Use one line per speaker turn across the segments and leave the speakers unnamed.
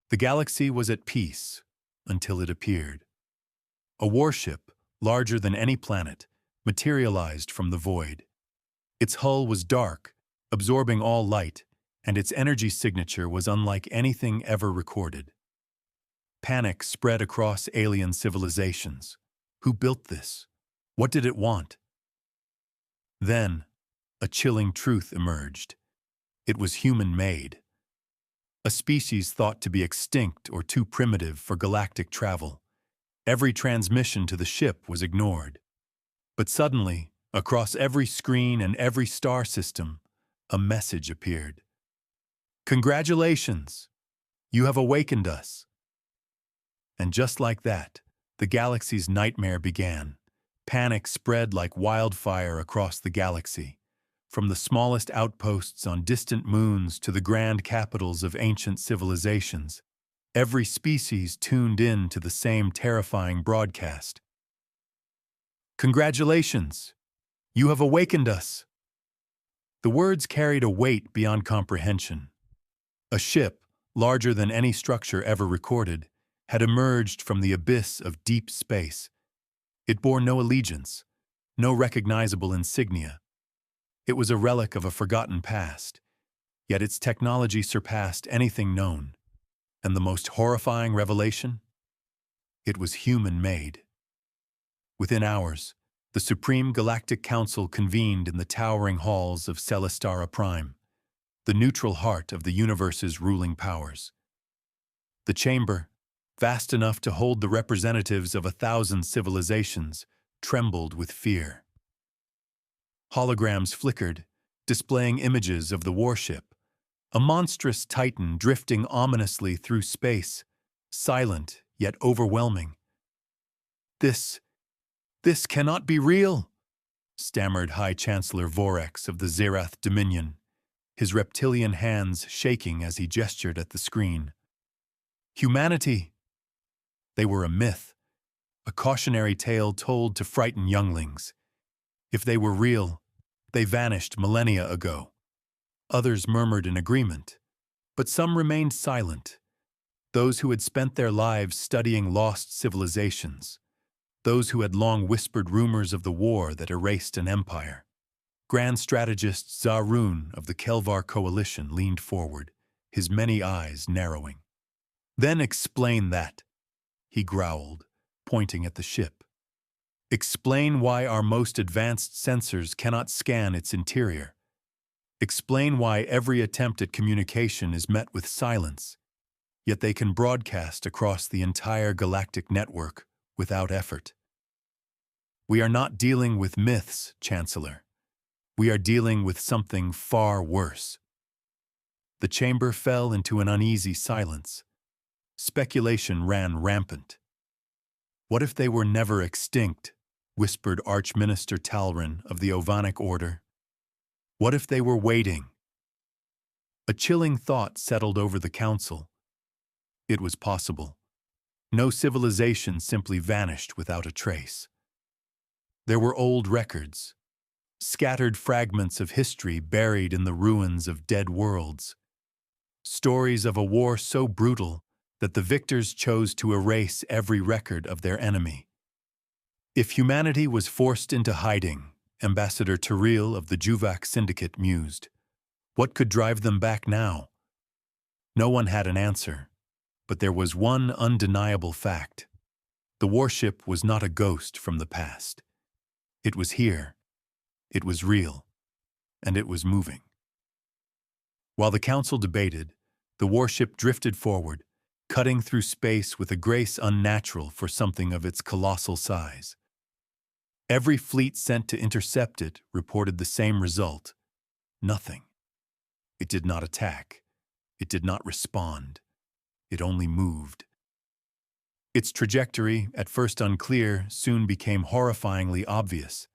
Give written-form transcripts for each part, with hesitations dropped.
The galaxy was at peace until it appeared. A warship, larger than any planet, materialized from the void. Its hull was dark, absorbing all light, and its energy signature was unlike anything ever recorded. Panic spread across alien civilizations. Who built this? What did it want? Then, a chilling truth emerged. It was human-made. A species thought to be extinct or too primitive for galactic travel. Every transmission to the ship was ignored. But suddenly, across every screen and every star system, a message appeared. "Congratulations! You have awakened us." And just like that, the galaxy's nightmare began. Panic spread like wildfire across the galaxy. From the smallest outposts on distant moons to the grand capitals of ancient civilizations, every species tuned in to the same terrifying broadcast. "Congratulations! You have awakened us." The words carried a weight beyond comprehension. A ship, larger than any structure ever recorded, had emerged from the abyss of deep space. It bore no allegiance, no recognizable insignia. It was a relic of a forgotten past, yet its technology surpassed anything known. And the most horrifying revelation? It was human-made. Within hours, the Supreme Galactic Council convened in the towering halls of Celestara Prime, the neutral heart of the universe's ruling powers. The chamber, vast enough to hold the representatives of 1,000 civilizations, trembled with fear. Holograms flickered, displaying images of the warship, a monstrous titan drifting ominously through space, silent yet overwhelming. This cannot be real," stammered High Chancellor Vorex of the Zerath Dominion, his reptilian hands shaking as he gestured at the screen. "Humanity! They were a myth, a cautionary tale told to frighten younglings. If they were real, they vanished millennia ago." Others murmured in agreement, but some remained silent. Those who had spent their lives studying lost civilizations, those who had long whispered rumors of the war that erased an empire. Grand strategist Zaroon of the Kelvar Coalition leaned forward, his many eyes narrowing. "Then explain that," he growled, pointing at the ship. "Explain why our most advanced sensors cannot scan its interior. Explain why every attempt at communication is met with silence, yet they can broadcast across the entire galactic network without effort." "We are not dealing with myths, Chancellor. We are dealing with something far worse." The chamber fell into an uneasy silence. Speculation ran rampant. "What if they were never extinct?" whispered Archminister Talrin of the Ovanic Order. "What if they were waiting?" A chilling thought settled over the council. It was possible. No civilization simply vanished without a trace. There were old records, scattered fragments of history buried in the ruins of dead worlds. Stories of a war so brutal that the victors chose to erase every record of their enemy. If humanity was forced into hiding, Ambassador Tyrell of the Juvak Syndicate mused, what could drive them back now? No one had an answer, but there was one undeniable fact. The warship was not a ghost from the past. It was here, it was real, and it was moving. While the council debated, the warship drifted forward, cutting through space with a grace unnatural for something of its colossal size. Every fleet sent to intercept it reported the same result: nothing. It did not attack. It did not respond. It only moved. Its trajectory, at first unclear, soon became horrifyingly obvious.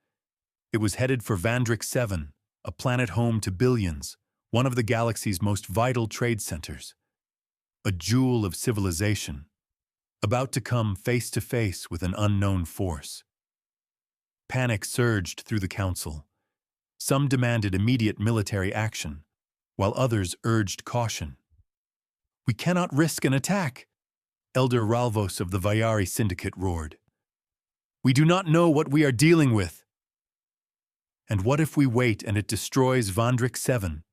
It was headed for Vandric 7, a planet home to billions, one of the galaxy's most vital trade centers. A jewel of civilization, about to come face to face with an unknown force. Panic surged through the council. Some demanded immediate military action, while others urged caution. We cannot risk an attack, Elder Ralvos of the Vayari Syndicate roared. We do not know what we are dealing with. And what if we wait and it destroys Vandrik 7?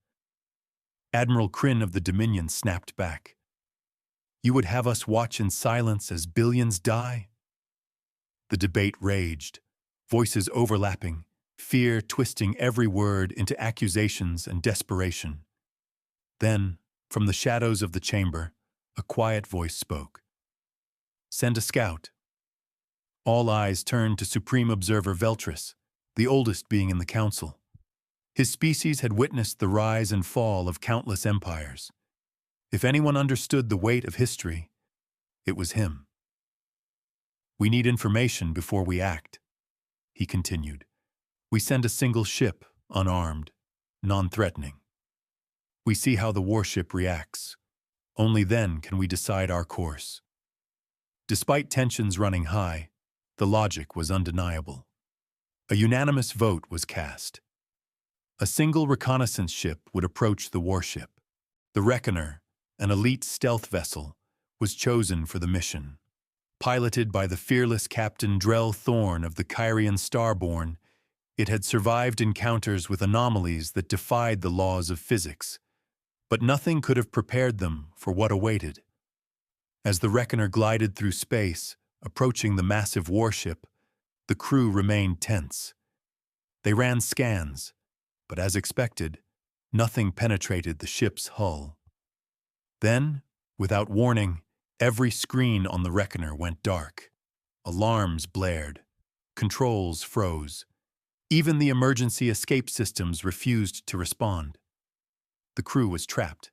Admiral Kryn of the Dominion snapped back. You would have us watch in silence as billions die? The debate raged, voices overlapping, fear twisting every word into accusations and desperation. Then, from the shadows of the chamber, a quiet voice spoke. Send a scout. All eyes turned to Supreme Observer Veltris, the oldest being in the council. His species had witnessed the rise and fall of countless empires. If anyone understood the weight of history, it was him. We need information before we act, he continued. We send a single ship, unarmed, non-threatening. We see how the warship reacts. Only then can we decide our course. Despite tensions running high, the logic was undeniable. A unanimous vote was cast. A single reconnaissance ship would approach the warship. The Reckoner, an elite stealth vessel, was chosen for the mission. Piloted by the fearless Captain Drell Thorne of the Kyrian Starborn, it had survived encounters with anomalies that defied the laws of physics, but nothing could have prepared them for what awaited. As the Reckoner glided through space, approaching the massive warship, the crew remained tense. They ran scans, but as expected, nothing penetrated the ship's hull. Then, without warning, every screen on the Reckoner went dark. Alarms blared. Controls froze. Even the emergency escape systems refused to respond. The crew was trapped.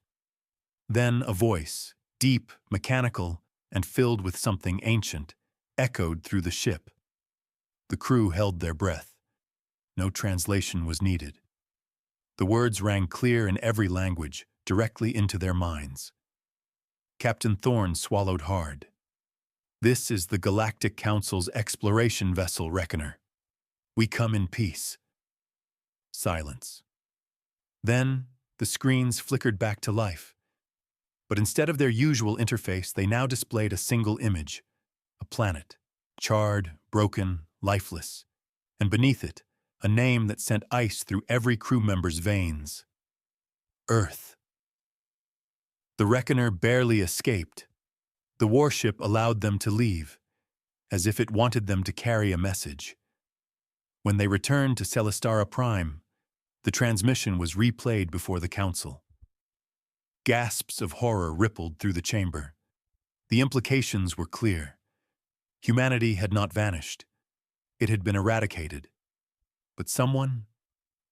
Then a voice, deep, mechanical, and filled with something ancient, echoed through the ship. The crew held their breath. No translation was needed. The words rang clear in every language, directly into their minds. Captain Thorne swallowed hard. This is the Galactic Council's exploration vessel, Reckoner. We come in peace. Silence. Then, the screens flickered back to life. But instead of their usual interface, they now displayed a single image. A planet, charred, broken, lifeless. And beneath it, a name that sent ice through every crew member's veins. Earth. The Reckoner barely escaped. The warship allowed them to leave, as if it wanted them to carry a message. When they returned to Celestara Prime, the transmission was replayed before the council. Gasps of horror rippled through the chamber. The implications were clear. Humanity had not vanished. It had been eradicated. But someone,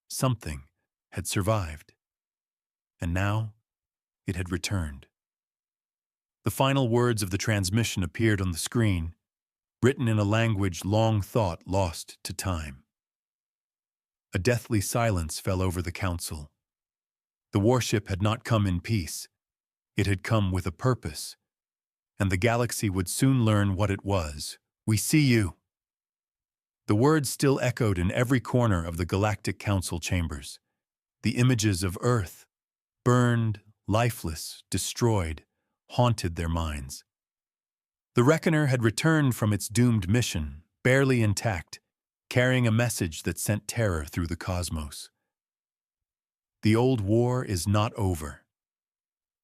something, had survived. And now, it had returned. The final words of the transmission appeared on the screen, written in a language long thought lost to time. A deathly silence fell over the council. The warship had not come in peace. It had come with a purpose, and the galaxy would soon learn what it was. We see you. The words still echoed in every corner of the Galactic Council chambers. The images of Earth, burned, lifeless, destroyed, haunted their minds. The Reckoner had returned from its doomed mission, barely intact, carrying a message that sent terror through the cosmos. The old war is not over.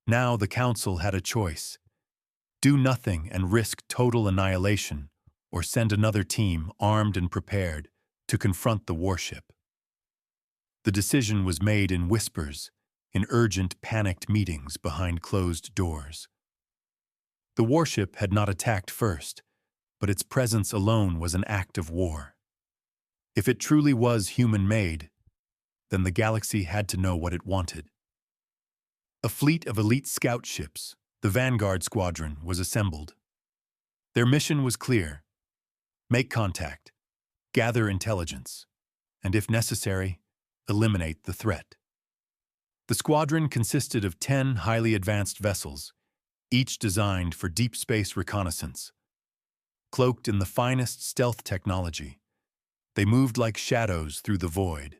Now the Council had a choice. Do nothing and risk total annihilation, or send another team, armed and prepared, to confront the warship. The decision was made in whispers, in urgent, panicked meetings behind closed doors. The warship had not attacked first, but its presence alone was an act of war. If it truly was human-made, then the galaxy had to know what it wanted. A fleet of elite scout ships, the Vanguard Squadron, was assembled. Their mission was clear: make contact, gather intelligence, and if necessary, eliminate the threat. The squadron consisted of 10 highly advanced vessels, each designed for deep space reconnaissance. Cloaked in the finest stealth technology, they moved like shadows through the void,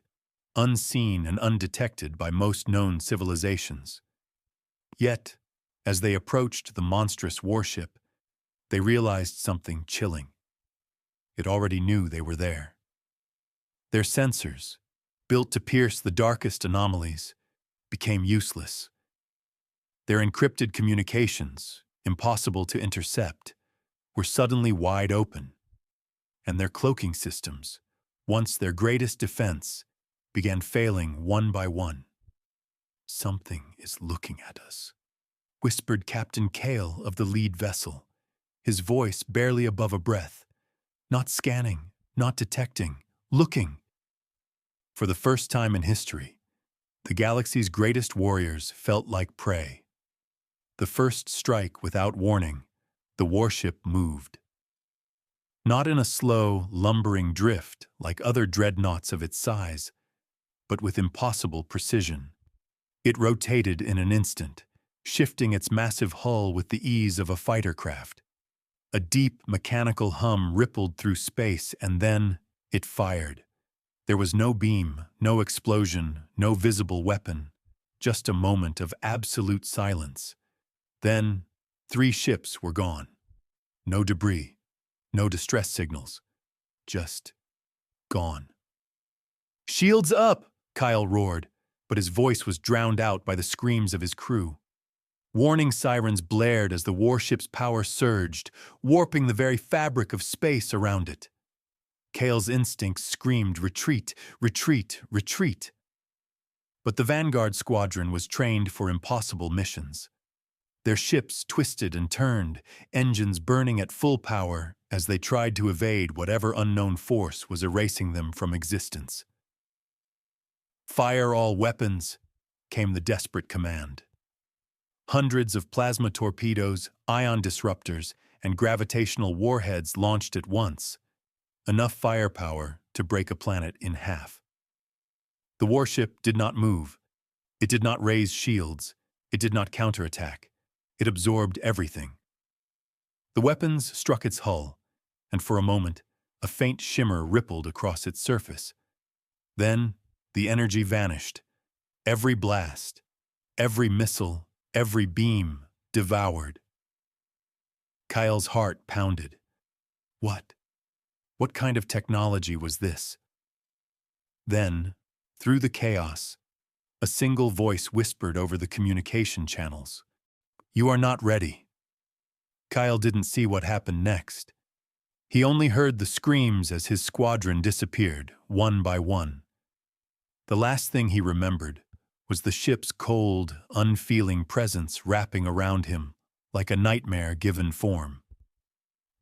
unseen and undetected by most known civilizations. Yet, As they approached the monstrous warship, they realized something chilling. It already knew they were there. Their sensors, built to pierce the darkest anomalies, became useless. Their encrypted communications, impossible to intercept, were suddenly wide open, and their cloaking systems, once their greatest defense, began failing one by one. "Something is looking at us," whispered Captain Kale of the lead vessel, his voice barely above a breath. Not scanning, not detecting, looking. For the first time in history, the galaxy's greatest warriors felt like prey. The first strike without warning, the warship moved. Not in a slow, lumbering drift like other dreadnoughts of its size, but with impossible precision. It rotated in an instant, shifting its massive hull with the ease of a fighter craft. A deep, mechanical hum rippled through space, and then it fired. There was no beam, no explosion, no visible weapon, just a moment of absolute silence. Then, 3 ships were gone. No debris, no distress signals, just gone. "Shields up!" Kyle roared, but his voice was drowned out by the screams of his crew. Warning sirens blared as the warship's power surged, warping the very fabric of space around it. Kale's instincts screamed, "Retreat, retreat, retreat." But the Vanguard squadron was trained for impossible missions. Their ships twisted and turned, engines burning at full power as they tried to evade whatever unknown force was erasing them from existence. "Fire all weapons," came the desperate command. Hundreds of plasma torpedoes, ion disruptors, and gravitational warheads launched at once, enough firepower to break a planet in half. The warship did not move. It did not raise shields. It did not counterattack. It absorbed everything. The weapons struck its hull, and for a moment, a faint shimmer rippled across its surface. Then, the energy vanished. Every blast, every missile, every beam devoured. Kyle's heart pounded. What kind of technology was this? Then, through the chaos, a single voice whispered over the communication channels. "You are not ready." Kyle didn't see what happened next. He only heard the screams as his squadron disappeared, one by one. The last thing he remembered was the ship's cold, unfeeling presence wrapping around him like a nightmare given form.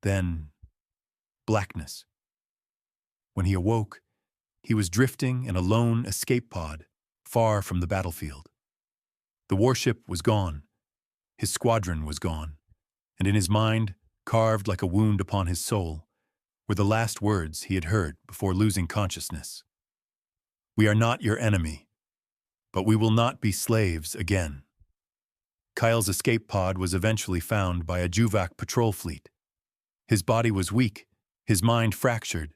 Then, blackness. When he awoke, he was drifting in a lone escape pod, far from the battlefield. The warship was gone. His squadron was gone. And in his mind, carved like a wound upon his soul, were the last words he had heard before losing consciousness. "We are not your enemy, but we will not be slaves again." Kyle's escape pod was eventually found by a Juvak patrol fleet. His body was weak, his mind fractured,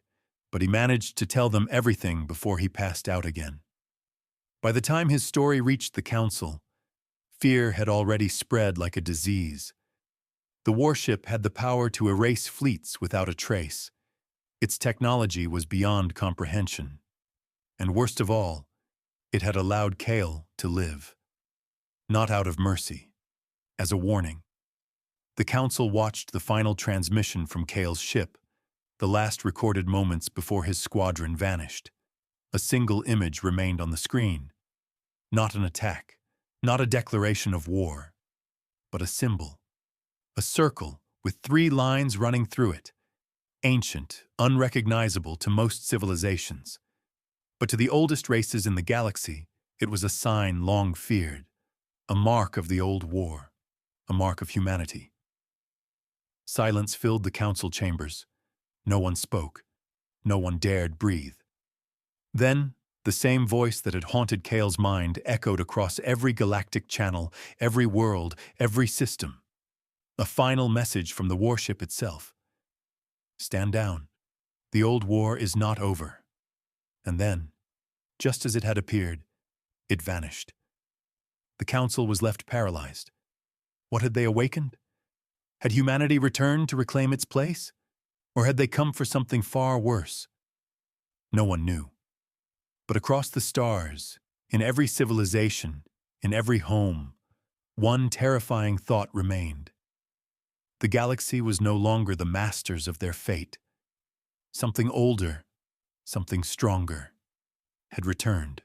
but he managed to tell them everything before he passed out again. By the time his story reached the council, fear had already spread like a disease. The warship had the power to erase fleets without a trace. Its technology was beyond comprehension. And worst of all, it had allowed Kale to live. Not out of mercy, as a warning. The council watched the final transmission from Kale's ship, the last recorded moments before his squadron vanished. A single image remained on the screen. Not an attack, not a declaration of war, but a symbol. A circle with 3 lines running through it. Ancient, unrecognizable to most civilizations. But to the oldest races in the galaxy, it was a sign long feared. A mark of the old war. A mark of humanity. Silence filled the council chambers. No one spoke. No one dared breathe. Then, the same voice that had haunted Kale's mind echoed across every galactic channel, every world, every system. A final message from the warship itself. "Stand down. The old war is not over." And then, just as it had appeared, it vanished. The council was left paralyzed. What had they awakened? Had humanity returned to reclaim its place? Or had they come for something far worse? No one knew. But across the stars, in every civilization, in every home, one terrifying thought remained. The galaxy was no longer the masters of their fate. Something older, something stronger, had returned.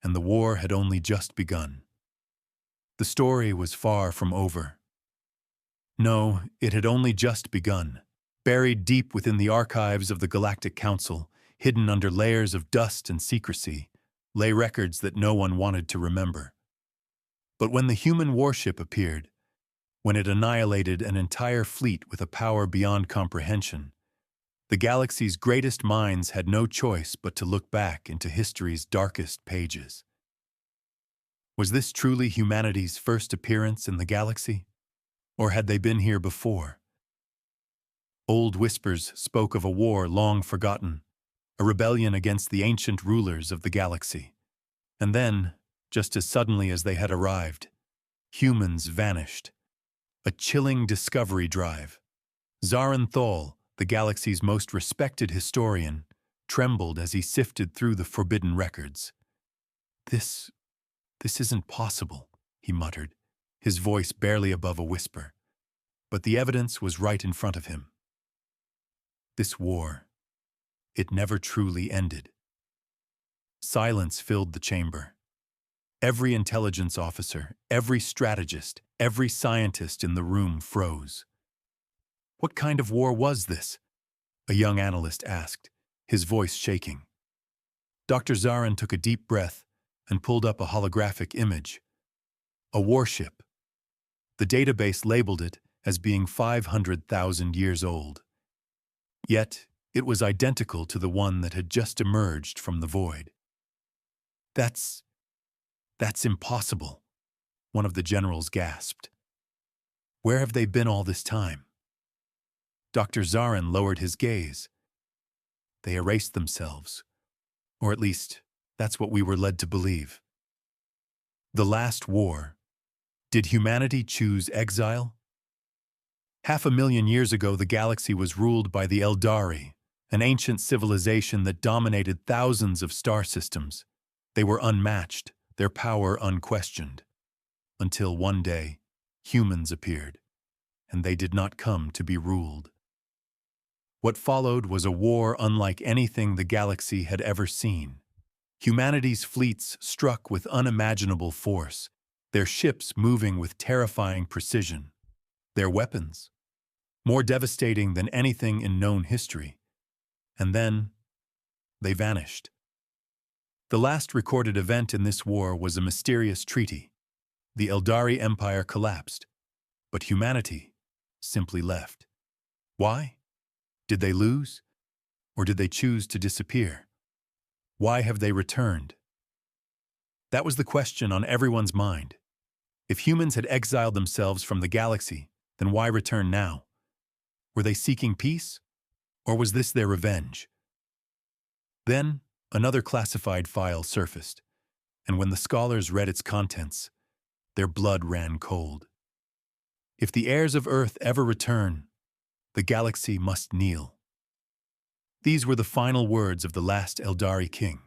And the war had only just begun. The story was far from over. No, it had only just begun. Buried deep within the archives of the Galactic Council, hidden under layers of dust and secrecy, lay records that no one wanted to remember. But when the human warship appeared, when it annihilated an entire fleet with a power beyond comprehension, the galaxy's greatest minds had no choice but to look back into history's darkest pages. Was this truly humanity's first appearance in the galaxy? Or had they been here before? Old whispers spoke of a war long forgotten, a rebellion against the ancient rulers of the galaxy. And then, just as suddenly as they had arrived, humans vanished. A chilling discovery drive. Zaran Thol, the galaxy's most respected historian, trembled as he sifted through the forbidden records. This isn't possible, he muttered, his voice barely above a whisper. But the evidence was right in front of him. This war, it never truly ended. Silence filled the chamber. Every intelligence officer, every strategist, every scientist in the room froze. What kind of war was this? A young analyst asked, his voice shaking. Dr. Zaran took a deep breath and pulled up a holographic image. A warship. The database labeled it as being 500,000 years old. Yet, it was identical to the one that had just emerged from the void. That's impossible, one of the generals gasped. Where have they been all this time? Dr. Zaran lowered his gaze. They erased themselves, or at least, that's what we were led to believe. The last war. Did humanity choose exile? 500,000 years ago, the galaxy was ruled by the Eldari, an ancient civilization that dominated thousands of star systems. They were unmatched, their power unquestioned. Until one day, humans appeared, and they did not come to be ruled. What followed was a war unlike anything the galaxy had ever seen. Humanity's fleets struck with unimaginable force, their ships moving with terrifying precision. Their weapons, more devastating than anything in known history. And then, they vanished. The last recorded event in this war was a mysterious treaty. The Eldari Empire collapsed, but humanity simply left. Why? Did they lose? Or did they choose to disappear? Why have they returned? That was the question on everyone's mind. If humans had exiled themselves from the galaxy, then why return now? Were they seeking peace? Or was this their revenge? Then, another classified file surfaced, and when the scholars read its contents, their blood ran cold. If the heirs of Earth ever return, the galaxy must kneel. These were the final words of the last Eldari king,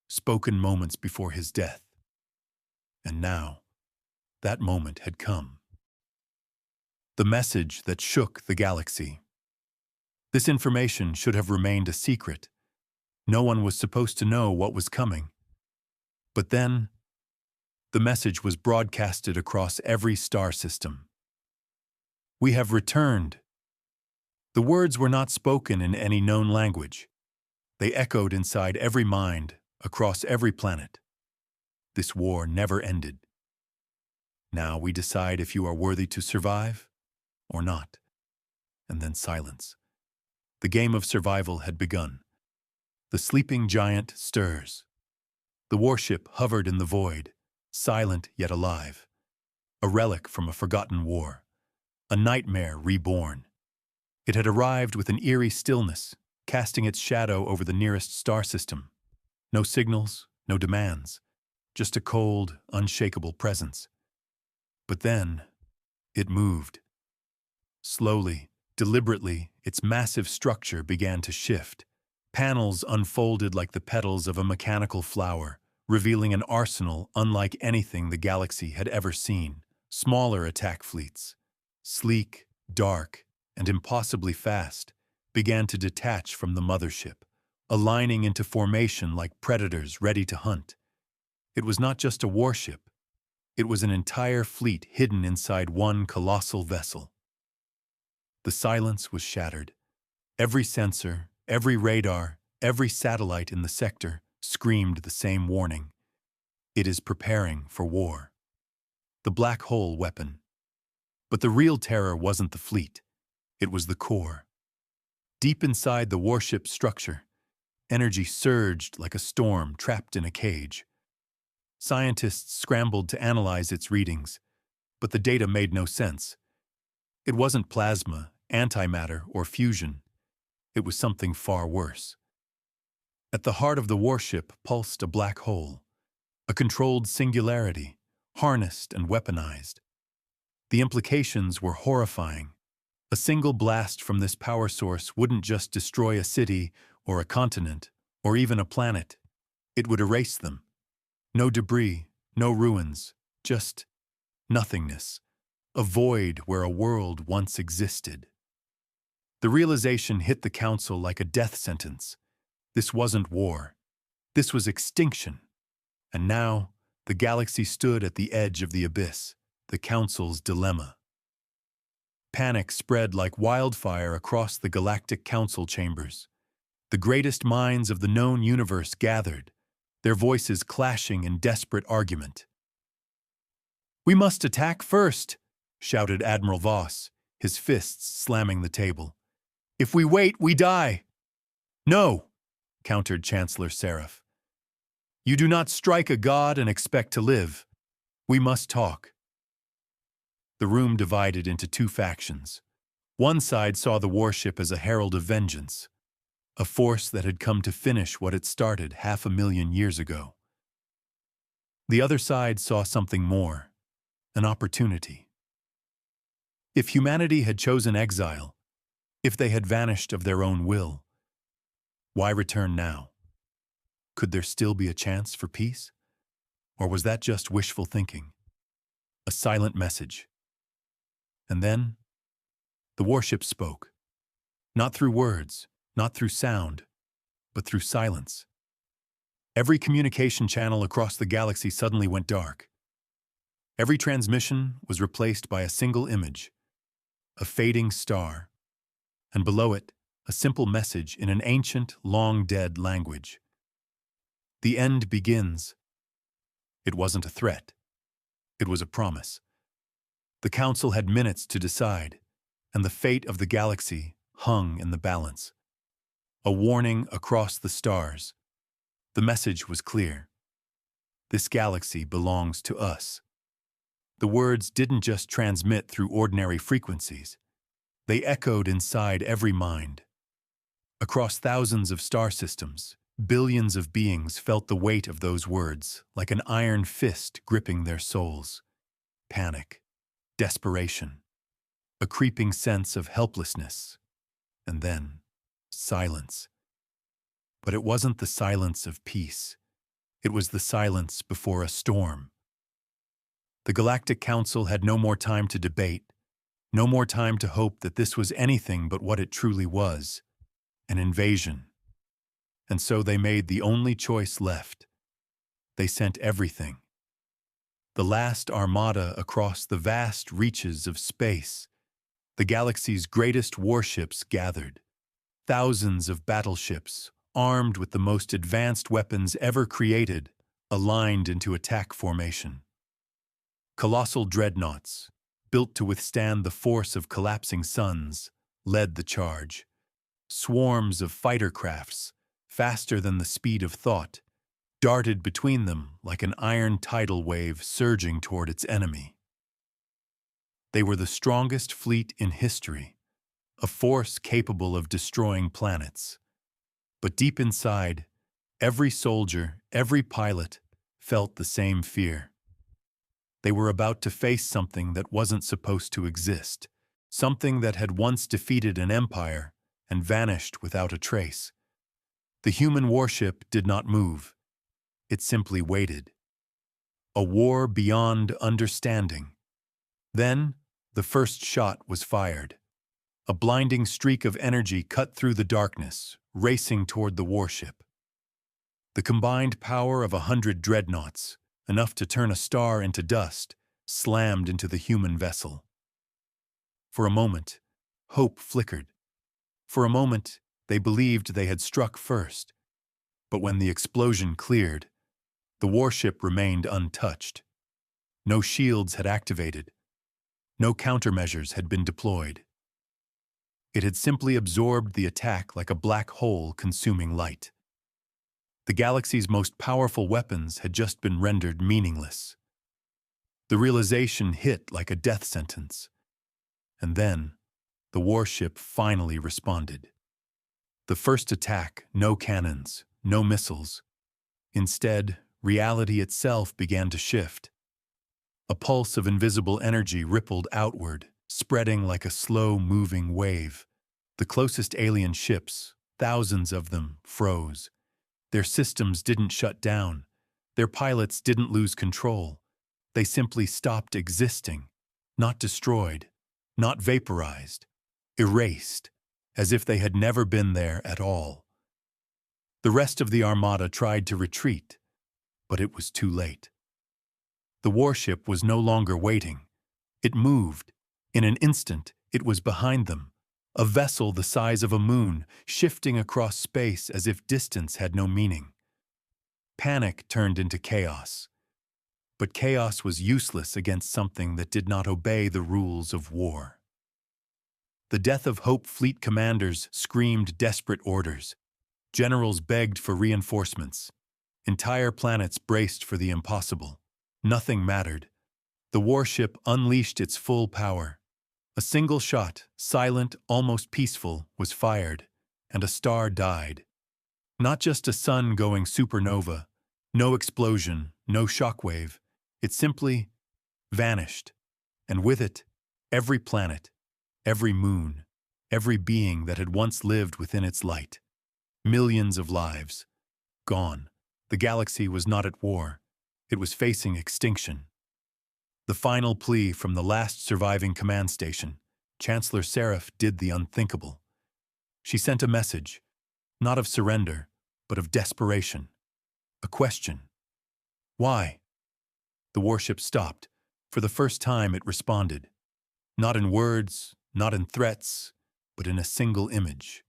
spoken moments before his death. And now, that moment had come. The message that shook the galaxy. This information should have remained a secret. No one was supposed to know what was coming. But then, the message was broadcasted across every star system. We have returned. The words were not spoken in any known language. They echoed inside every mind, across every planet. This war never ended. Now we decide if you are worthy to survive or not. And then silence. The game of survival had begun. The sleeping giant stirs. The warship hovered in the void, silent yet alive. A relic from a forgotten war. A nightmare reborn. It had arrived with an eerie stillness, casting its shadow over the nearest star system. No signals, no demands. Just a cold, unshakable presence. But then, It moved. Slowly, deliberately, its massive structure began to shift. Panels unfolded like the petals of a mechanical flower, revealing an arsenal unlike anything the galaxy had ever seen. Smaller attack fleets, sleek, dark, and impossibly fast, began to detach from the mothership, aligning into formation like predators ready to hunt. It was not just a warship. It was an entire fleet hidden inside one colossal vessel. The silence was shattered. Every sensor, every radar, every satellite in the sector screamed the same warning. It is preparing for war. The black hole weapon. But the real terror wasn't the fleet. It was the core. Deep inside the warship's structure, energy surged like a storm trapped in a cage. Scientists scrambled to analyze its readings, but the data made no sense. It wasn't plasma, antimatter, or fusion. It was something far worse. At the heart of the warship pulsed a black hole, a controlled singularity, harnessed and weaponized. The implications were horrifying. A single blast from this power source wouldn't just destroy a city or a continent or even a planet. It would erase them. No debris, no ruins, just nothingness, a void where a world once existed. The realization hit the council like a death sentence. This wasn't war. This was extinction. And now, the galaxy stood at the edge of the abyss, the council's dilemma. Panic spread like wildfire across the galactic council chambers. The greatest minds of the known universe gathered, their voices clashing in desperate argument. "We must attack first," shouted Admiral Voss, his fists slamming the table. "If we wait, we die." "No," countered Chancellor Seraph. "You do not strike a god and expect to live. We must talk." The room divided into two factions. One side saw the warship as a herald of vengeance, a force that had come to finish what it started 500,000 years ago. The other side saw something more, an opportunity. If humanity had chosen exile, if they had vanished of their own will, why return now? Could there still be a chance for peace? Or was that just wishful thinking? A silent message. And then, the warship spoke. Not through words, not through sound, but through silence. Every communication channel across the galaxy suddenly went dark. Every transmission was replaced by a single image, a fading star, and below it, a simple message in an ancient, long-dead language. The end begins. It wasn't a threat. It was a promise. The Council had minutes to decide, and the fate of the galaxy hung in the balance. A warning across the stars. The message was clear. This galaxy belongs to us. The words didn't just transmit through ordinary frequencies. They echoed inside every mind. Across thousands of star systems, billions of beings felt the weight of those words, like an iron fist gripping their souls. Panic, desperation, a creeping sense of helplessness, and then silence. But it wasn't the silence of peace. It was the silence before a storm. The Galactic Council had no more time to debate, no more time to hope that this was anything but what it truly was, an invasion. And so they made the only choice left. They sent everything. The last armada across the vast reaches of space. The galaxy's greatest warships gathered. Thousands of battleships, armed with the most advanced weapons ever created, aligned into attack formation. Colossal dreadnoughts, built to withstand the force of collapsing suns, led the charge. Swarms of fighter crafts, faster than the speed of thought, darted between them like an iron tidal wave surging toward its enemy. They were the strongest fleet in history, a force capable of destroying planets. But deep inside, every soldier, every pilot, felt the same fear. They were about to face something that wasn't supposed to exist, something that had once defeated an empire and vanished without a trace. The human warship did not move. It simply waited. A war beyond understanding. Then, the first shot was fired. A blinding streak of energy cut through the darkness, racing toward the warship. The combined power of 100 dreadnoughts, enough to turn a star into dust, slammed into the human vessel. For a moment, hope flickered. For a moment, they believed they had struck first. But when the explosion cleared, the warship remained untouched. No shields had activated. No countermeasures had been deployed. It had simply absorbed the attack like a black hole consuming light. The galaxy's most powerful weapons had just been rendered meaningless. The realization hit like a death sentence. And then, the warship finally responded. The first attack, no cannons, no missiles. Instead, reality itself began to shift. A pulse of invisible energy rippled outward, spreading like a slow-moving wave. The closest alien ships, thousands of them, froze. Their systems didn't shut down. Their pilots didn't lose control. They simply stopped existing, not destroyed, not vaporized, erased, as if they had never been there at all. The rest of the armada tried to retreat, but it was too late. The warship was no longer waiting. It moved. In an instant, it was behind them, a vessel the size of a moon, shifting across space as if distance had no meaning. Panic turned into chaos. But chaos was useless against something that did not obey the rules of war. The Death of Hope fleet commanders screamed desperate orders. Generals begged for reinforcements. Entire planets braced for the impossible. Nothing mattered. The warship unleashed its full power. A single shot, silent, almost peaceful, was fired, and a star died. Not just a sun going supernova, no explosion, no shockwave. It simply vanished, and with it, every planet, every moon, every being that had once lived within its light. Millions of lives. Gone. The galaxy was not at war. It was facing extinction. The final plea from the last surviving command station, Chancellor Seraph did the unthinkable. She sent a message, not of surrender, but of desperation. A question. Why? The warship stopped. For the first time it responded. Not in words, not in threats, but in a single image.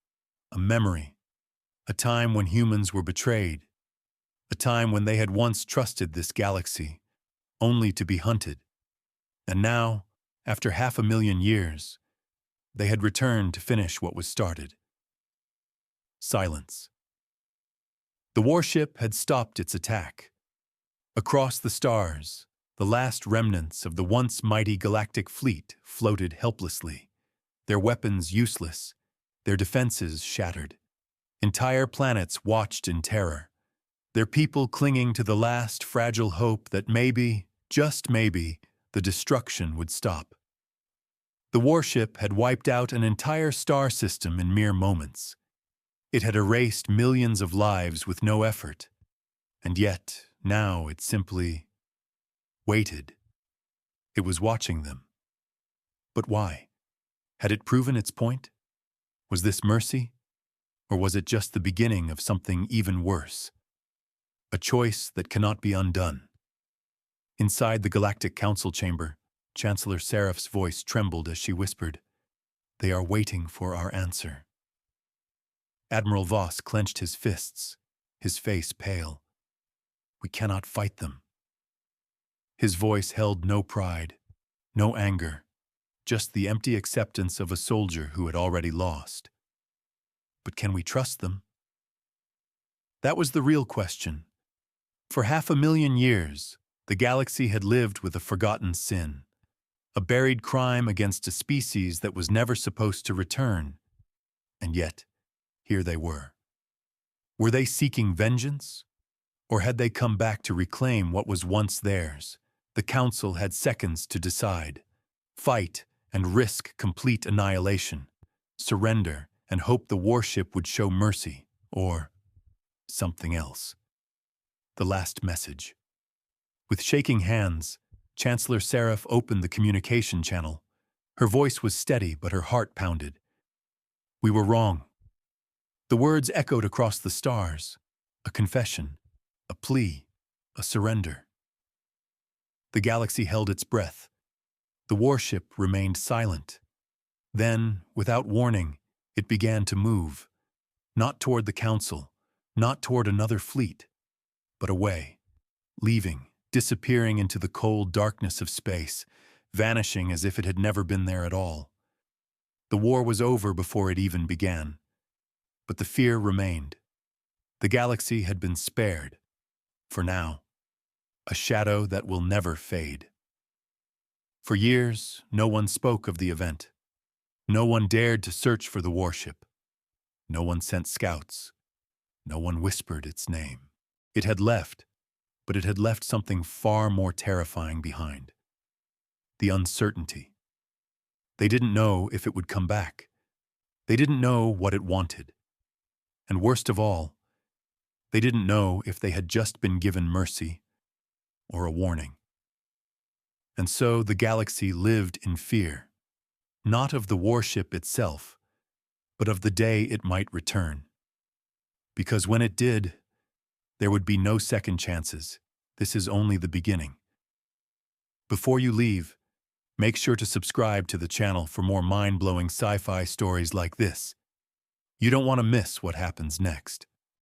A memory. A time when humans were betrayed. A time when they had once trusted this galaxy, only to be hunted. And now, after 500,000 years, they had returned to finish what was started. Silence. The warship had stopped its attack. Across the stars, the last remnants of the once mighty galactic fleet floated helplessly, their weapons useless, their defenses shattered. Entire planets watched in terror, their people clinging to the last fragile hope that maybe, just maybe, the destruction would stop. The warship had wiped out an entire star system in mere moments. It had erased millions of lives with no effort, and yet, now it simply waited. It was watching them. But why? Had it proven its point? Was this mercy? Or was it just the beginning of something even worse? A choice that cannot be undone. Inside the Galactic Council chamber, Chancellor Seraph's voice trembled as she whispered, "They are waiting for our answer." Admiral Voss clenched his fists, his face pale. "We cannot fight them." His voice held no pride, no anger, just the empty acceptance of a soldier who had already lost. But can we trust them? That was the real question. For 500,000 years, the galaxy had lived with a forgotten sin, a buried crime against a species that was never supposed to return. And yet, here they were. Were they seeking vengeance? Or had they come back to reclaim what was once theirs, The Council had seconds to decide: fight and risk complete annihilation, surrender and hope the warship would show mercy, or something else. The last message. With shaking hands, Chancellor Seraph opened the communication channel. Her voice was steady, but her heart pounded. We were wrong. The words echoed across the stars: a confession, a plea, a surrender. The galaxy held its breath. The warship remained silent. Then, without warning, it began to move, not toward the Council, not toward another fleet, but away, leaving, disappearing into the cold darkness of space, vanishing as if it had never been there at all. The war was over before it even began. But the fear remained. The galaxy had been spared, for now, a shadow that will never fade. For years, no one spoke of the event. No one dared to search for the warship. No one sent scouts. No one whispered its name. It had left, but it had left something far more terrifying behind: the uncertainty. They didn't know if it would come back. They didn't know what it wanted. And worst of all, they didn't know if they had just been given mercy or a warning. And so the galaxy lived in fear, not of the warship itself, but of the day it might return. Because when it did, there would be no second chances. This is only the beginning. Before you leave, make sure to subscribe to the channel for more mind-blowing sci-fi stories like this. You don't want to miss what happens next.